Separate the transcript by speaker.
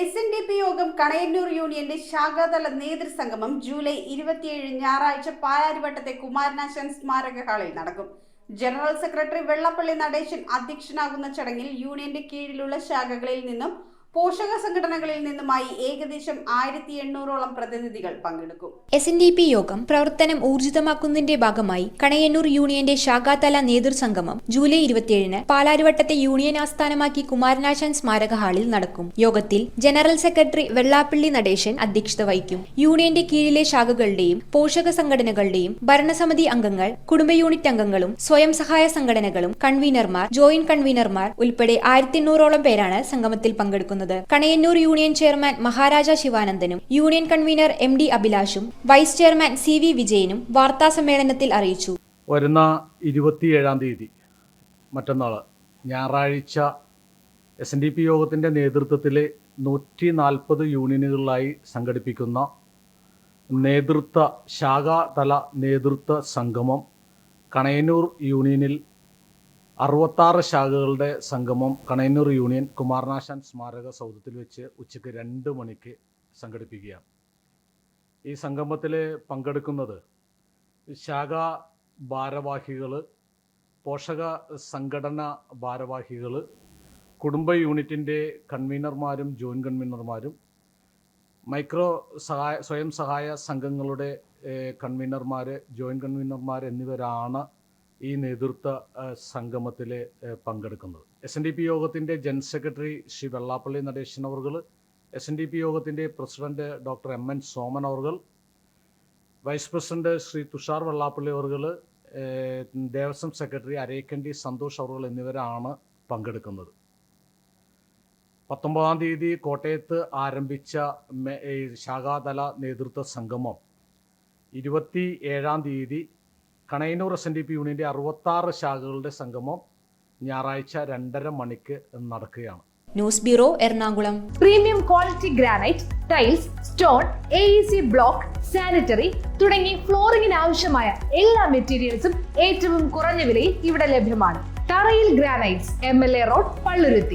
Speaker 1: SNDP യോഗം കണയന്നൂർ യൂണിയന്റെ ശാഖാതല നേതൃസംഗമം July 27 ഞായറാഴ്ച പാലാരിവട്ടത്തെ കുമാരനാശാൻ സ്മാരക ഹാളിൽ നടക്കും. ജനറൽ സെക്രട്ടറി വെള്ളാപ്പള്ളി നടേശൻ അധ്യക്ഷനാകുന്ന ചടങ്ങിൽ യൂണിയന്റെ കീഴിലുള്ള ശാഖകളിൽ നിന്നും പോഷക സംഘടനകളിൽ നിന്നുമായി ഏകദേശം 1800ഓളം പ്രതിനിധികൾ പങ്കെടുക്കും.
Speaker 2: SNDP യോഗം പ്രവർത്തനം ഊർജിതമാക്കുന്നതിന്റെ ഭാഗമായി കണയന്നൂർ യൂണിയന്റെ ശാഖാതല നേതൃസംഗമം ജൂലൈ 27 പാലാരിവട്ടത്തെ യൂണിയൻ ആസ്ഥാനമാക്കി കുമാരനാശാൻ സ്മാരക ഹാളിൽ നടക്കും. യോഗത്തിൽ ജനറൽ സെക്രട്ടറി വെള്ളാപ്പള്ളി നടേശൻ അധ്യക്ഷത വഹിക്കും. യൂണിയന്റെ കീഴിലെ ശാഖകളുടെയും പോഷക സംഘടനകളുടെയും ഭരണസമിതി അംഗങ്ങൾ, കുടുംബ യൂണിറ്റ് അംഗങ്ങളും സ്വയം സഹായ സംഘടനകളും കൺവീനർമാർ, ജോയിന്റ് കൺവീനർമാർ ഉൾപ്പെടെ 1800ഓളം പേരാണ് സംഗമത്തിൽ പങ്കെടുക്കുന്നത്. കണയന്നൂർ യൂണിയൻ ചെയർമാൻ മഹാരാജ ശിവാനന്ദനും യൂണിയൻ കൺവീനർ MD അഭിലാഷും വൈസ് ചെയർമാൻ CV വിജയനും വാർത്താ സമ്മേളനത്തിൽ അറിയിച്ചു.
Speaker 3: വരുന്ന 27-ാം തീയതി മറ്റന്നാൾ ഞായറാഴ്ച SNDP യോഗത്തിൻ്റെ നേതൃത്വത്തിൽ 140 യൂണിയനുകളിലായി സംഘടിപ്പിക്കുന്ന ശാഖാതല നേതൃത്വ സംഗമം കണയന്നൂർ യൂണിയനിൽ 66 ശാഖകളുടെ സംഗമം കണയന്നൂർ യൂണിയൻ കുമാരനാശാൻ സ്മാരക സൗധത്തിൽ വെച്ച് ഉച്ചയ്ക്ക് 2 മണിക്ക് സംഘടിപ്പിക്കുകയാണ്. ഈ സംഗമത്തിൽ പങ്കെടുക്കുന്നത് ശാഖാ ഭാരവാഹികൾ, പോഷക സംഘടന ഭാരവാഹികൾ, കുടുംബ യൂണിറ്റിൻ്റെ കൺവീനർമാരും ജോയിൻറ്റ് കൺവീനർമാരും, സ്വയം സഹായ സംഘങ്ങളുടെ കൺവീനർമാർ, ജോയിൻറ്റ് കൺവീനർമാർ എന്നിവരാണ് ഈ നേതൃത്വ സംഗമത്തിൽ പങ്കെടുക്കുന്നത്. SNDP യോഗത്തിൻ്റെ ജനറൽ സെക്രട്ടറി ശ്രീ വെള്ളാപ്പള്ളി നടേശൻ അവർ, SNDP യോഗത്തിൻ്റെ പ്രസിഡന്റ് ഡോക്ടർ MN സോമൻ അവർ, വൈസ് പ്രസിഡന്റ് ശ്രീ തുഷാർ വെള്ളാപ്പള്ളി അവർ, ദേവസ്വം സെക്രട്ടറി അരേക്കണ്ടി സന്തോഷ് അവർ എന്നിവരാണ് പങ്കെടുക്കുന്നത്. 19-ാം തീയതി കോട്ടയത്ത് ആരംഭിച്ച ശാഖാതല നേതൃത്വ സംഗമം 27-ാം തീയതി കണയന്നൂർ SNDP യൂണിയൻ്റെ 66 ശാഖകളുടെ സംഗമം ഞായറാഴ്ച 2:30 മണിക്ക് നടക്കുകയാണ്.
Speaker 2: News bureau, Ernakulam.
Speaker 4: Premium quality granite, tiles, stone, AEC block, sanitary തുടങ്ങി ഫ്ലോറിംഗിന് ആവശ്യമായ എല്ലാ മെറ്റീരിയൽസും ഏറ്റവും കുറഞ്ഞ വിലയിൽ ഇവിടെ ലഭ്യമാണ്. തറയിൽ ഗ്രാനൈറ്റ്സ്, MLA റോഡ്, പള്ളുരുത്തി.